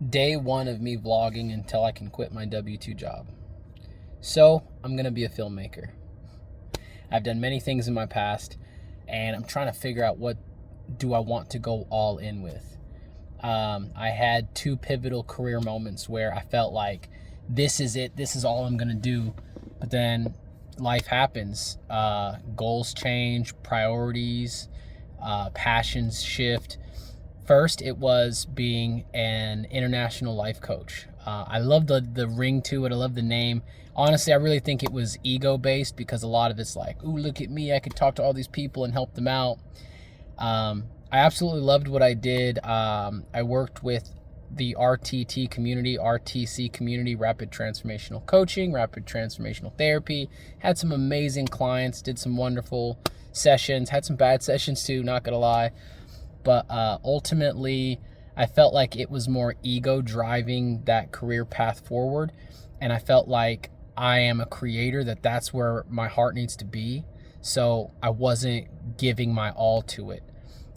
day one of me vlogging until I can quit my W-2 job. So I'm going to be a filmmaker. I've done many things in my past, and I'm trying to figure out what do I want to go all in with. I had two pivotal career moments where I felt like this is it, this is all I'm going to do. But then life happens. Goals change, priorities, passions shift. First, it was being an international life coach. I love the ring to it. I love the name. Honestly, I really think it was ego-based because a lot of it's like, ooh, look at me. I could talk to all these people and help them out. I absolutely loved what I did. I worked with the RTT community, RTC community, Rapid Transformational Coaching, Rapid Transformational Therapy. Had some amazing clients, did some wonderful sessions, had some bad sessions too, not gonna lie. But ultimately, I felt like it was more ego driving that career path forward. And I felt like I am a creator, that's where my heart needs to be. So I wasn't giving my all to it.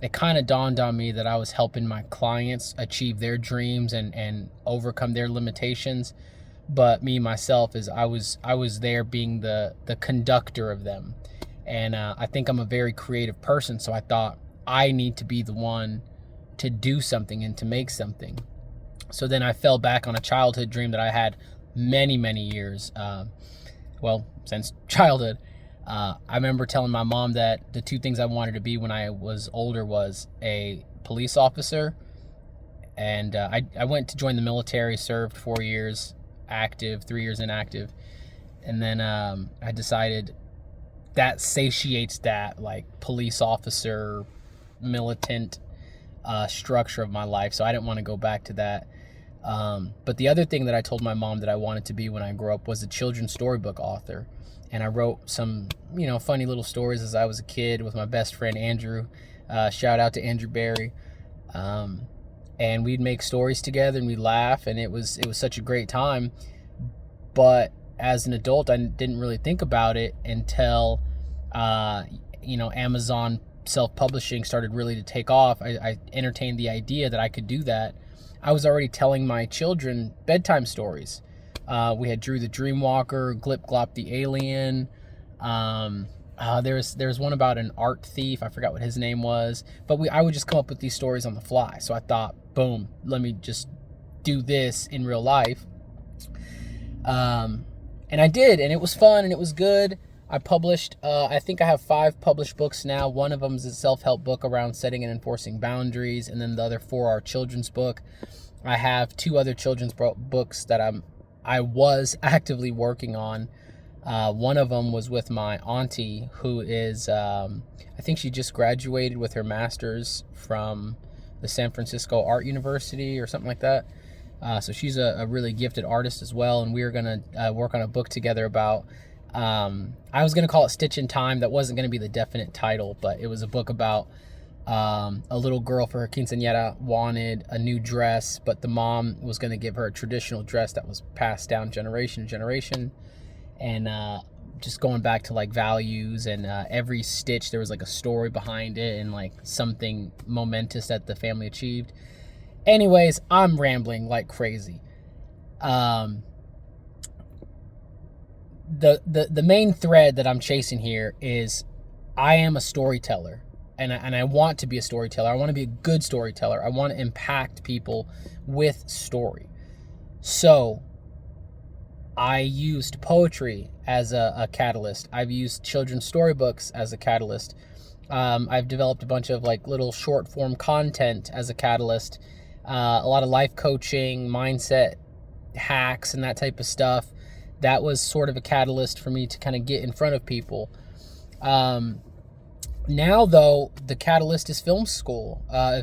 It kind of dawned on me that I was helping my clients achieve their dreams and overcome their limitations. But me, myself, I was there being the conductor of them. And I think I'm a very creative person. So I thought, I need to be the one to do something and to make something. So then I fell back on a childhood dream that I had many, many years, since childhood. I remember telling my mom that the two things I wanted to be when I was older was a police officer. And I went to join the military, served 4 years active, 3 years inactive. And then I decided that satiates that like police officer militant structure of my life, so I didn't want to go back to that. But the other thing that I told my mom that I wanted to be when I grew up was a children's storybook author. And I wrote some, funny little stories as I was a kid with my best friend Andrew. Shout out to Andrew Barry. And we'd make stories together and we'd laugh, and it was such a great time. But as an adult, I didn't really think about it until Amazon self-publishing started really to take off. I entertained the idea that I could do that. I was already telling my children bedtime stories. We had Drew the Dreamwalker, Glip Glop the Alien. There's one about an art thief. I forgot what his name was. But I would just come up with these stories on the fly. So I thought, boom, let me just do this in real life. And I did, and it was fun and it was good. I published, I think I have 5 published books now. One of them is a self-help book around setting and enforcing boundaries, and then the other 4 are children's book. I have 2 other children's books that I was actively working on. One of them was with my auntie, who is, I think she just graduated with her master's from the San Francisco Art University or something like that. So she's a really gifted artist as well, and we were going to work on a book together about, I was going to call it Stitch in Time. That wasn't going to be the definite title, but it was a book about a little girl for her quinceañera wanted a new dress, but the mom was going to give her a traditional dress that was passed down generation to generation. And just going back to like values, and every stitch there was like a story behind it and like something momentous that the family achieved. Anyways, I'm rambling like crazy. The main thread that I'm chasing here is I am a storyteller, and I want to be a storyteller. I want to be a good storyteller. I want to impact people with story. So I used poetry as a catalyst. I've used children's storybooks as a catalyst. I've developed a bunch of like little short form content as a catalyst. A lot of life coaching, mindset hacks, and that type of stuff. That was sort of a catalyst for me to kind of get in front of people. Now, though, the catalyst is film school. I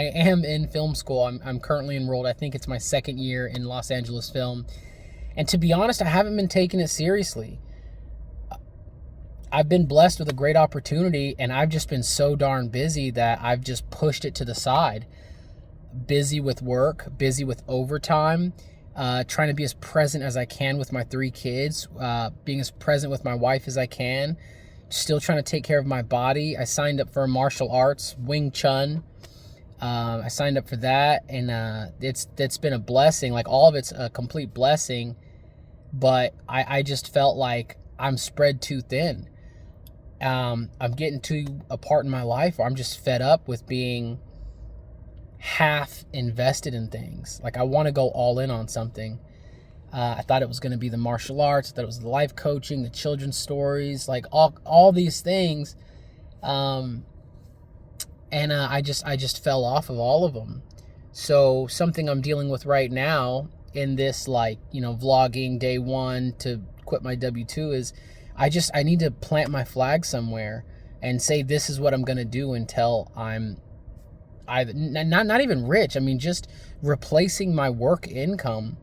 am in film school. I'm currently enrolled. I think it's my 2nd year in Los Angeles film. And to be honest, I haven't been taking it seriously. I've been blessed with a great opportunity, and I've just been so darn busy that I've just pushed it to the side. Busy with work, busy with overtime, trying to be as present as I can with my 3 kids, being as present with my wife as I can, still trying to take care of my body. I signed up for martial arts, Wing Chun. I signed up for that, and it's been a blessing. Like, all of it's a complete blessing, but I just felt like I'm spread too thin. I'm getting to a part in my life where I'm just fed up with being half invested in things. Like, I want to go all in on something. I thought it was going to be the martial arts. I thought it was the life coaching, the children's stories, like all these things. And I just fell off of all of them. So something I'm dealing with right now in this, like, vlogging day one to quit my W-2 is I need to plant my flag somewhere and say, this is what I'm going to do until I'm either not even rich. I mean, just replacing my work income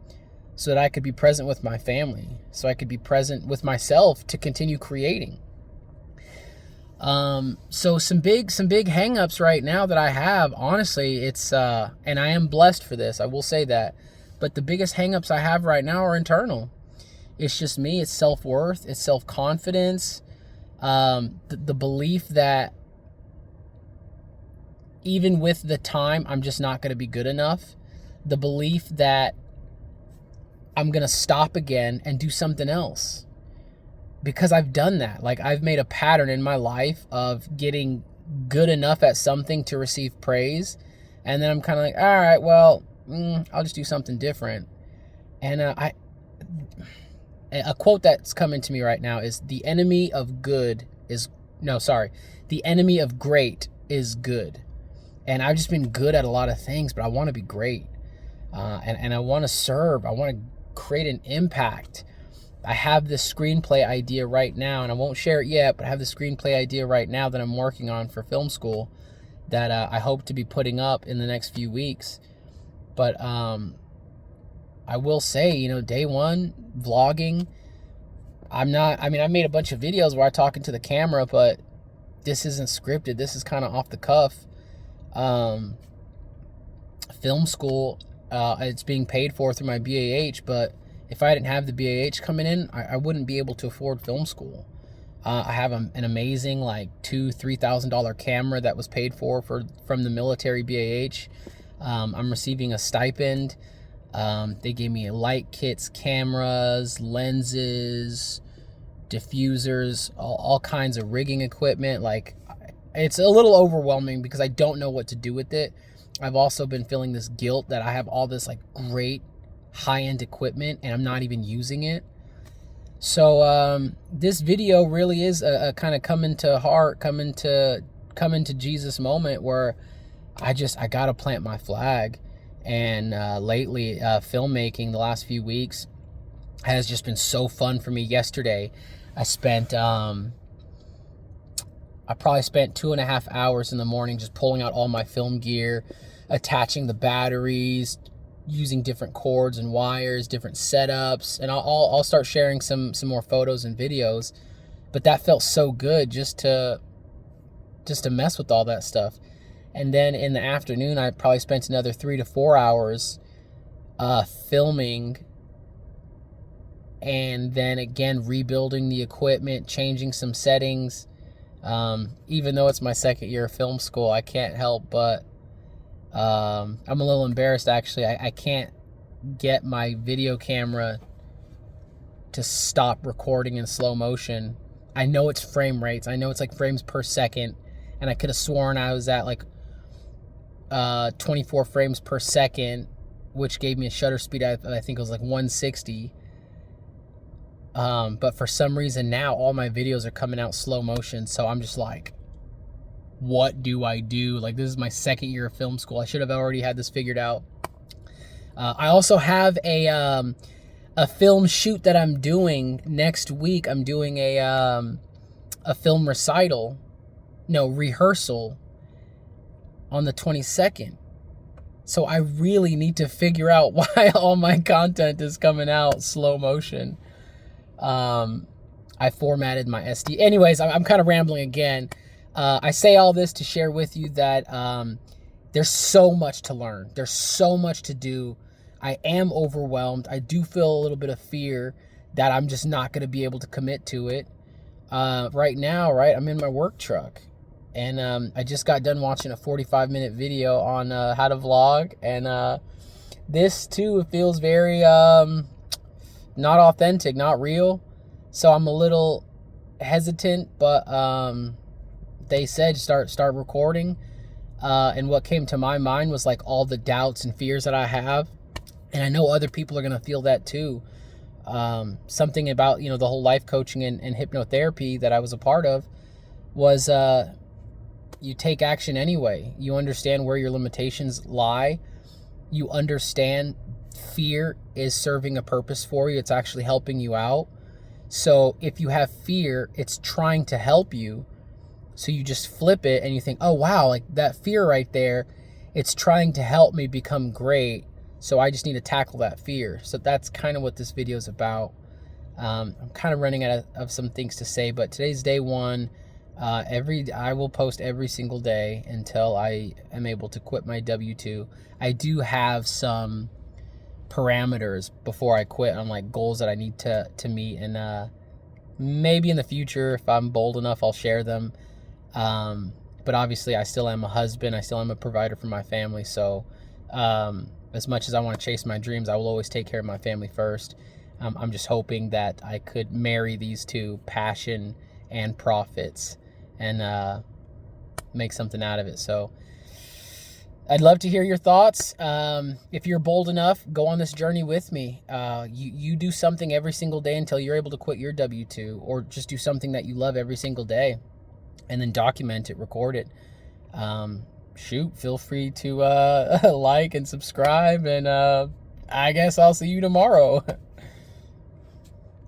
so that I could be present with my family, so I could be present with myself to continue creating. So some big hangups right now that I have, honestly, it's, and I am blessed for this, I will say that, but the biggest hangups I have right now are internal. It's just me, it's self-worth, it's self-confidence, the belief that even with the time, I'm just not going to be good enough, the belief that I'm going to stop again and do something else. Because I've done that. Like, I've made a pattern in my life of getting good enough at something to receive praise. And then I'm kind of like, all right, well, I'll just do something different. And a quote that's coming to me right now is, the enemy of great is good. And I've just been good at a lot of things, but I want to be great. And I want to serve. I want to create an impact. I have this screenplay idea right now, and I won't share it yet, but I have the screenplay idea right now that I'm working on for film school that I hope to be putting up in the next few weeks. But I will say, day one, vlogging, I made a bunch of videos where I talk into the camera, but this isn't scripted. This is kind of off the cuff. Film school, it's being paid for through my BAH, but if I didn't have the BAH coming in, I wouldn't be able to afford film school. I have an amazing, like, $2,000-$3,000 camera that was paid from the military BAH. I'm receiving a stipend. They gave me light kits, cameras, lenses, diffusers, all kinds of rigging equipment. Like, it's a little overwhelming because I don't know what to do with it. I've also been feeling this guilt that I have all this, like, great high-end equipment and I'm not even using it. So this video really is a kind of coming to Jesus moment where I gotta plant my flag. And lately, filmmaking the last few weeks has just been so fun for me. Yesterday I probably spent 2.5 hours in the morning just pulling out all my film gear, attaching the batteries, using different cords and wires, different setups, and I'll start sharing some more photos and videos. But that felt so good just to mess with all that stuff. And then in the afternoon, I probably spent another 3 to 4 hours filming, and then again rebuilding the equipment, changing some settings. Even though it's my second year of film school, I can't help but I'm a little embarrassed, actually. I can't get my video camera to stop recording in slow motion. I know it's frame rates. I know it's like frames per second, and I could have sworn I was at like 24 frames per second, which gave me a shutter speed, I think it was like 160. But for some reason now all my videos are coming out slow motion, so I'm just like, what do I do? Like, this is my second year of film school. I should have already had this figured out. I also have a film shoot that I'm doing next week. I'm doing a film rehearsal on the 22nd. So I really need to figure out why all my content is coming out slow motion. I formatted my SD. Anyways, I'm kind of rambling again. I say all this to share with you that there's so much to learn. There's so much to do. I am overwhelmed. I do feel a little bit of fear that I'm just not going to be able to commit to it. Right now, I'm in my work truck. And I just got done watching a 45-minute video on how to vlog, and this too feels very not authentic, not real. So I'm a little hesitant, but they said start recording, and what came to my mind was like all the doubts and fears that I have, and I know other people are gonna feel that too. Something about, the whole life coaching and hypnotherapy that I was a part of was you take action anyway. You understand where your limitations lie. You understand fear is serving a purpose for you. It's actually helping you out. So if you have fear, it's trying to help you. So you just flip it and you think, oh wow, like that fear right there, it's trying to help me become great. So I just need to tackle that fear. So that's kind of what this video is about. I'm kind of running out of some things to say, but today's day one. I will post every single day until I am able to quit my W-2. I do have some parameters before I quit on like goals that I need to meet, and maybe in the future, if I'm bold enough, I'll share them. But obviously I still am a husband. I still am a provider for my family. So as much as I want to chase my dreams, I will always take care of my family first. I'm just hoping that I could marry these two, passion and profits, and make something out of it. So I'd love to hear your thoughts. If you're bold enough, go on this journey with me. You do something every single day until you're able to quit your W-2, or just do something that you love every single day and then document it, record it. Feel free to like and subscribe, and I guess I'll see you tomorrow.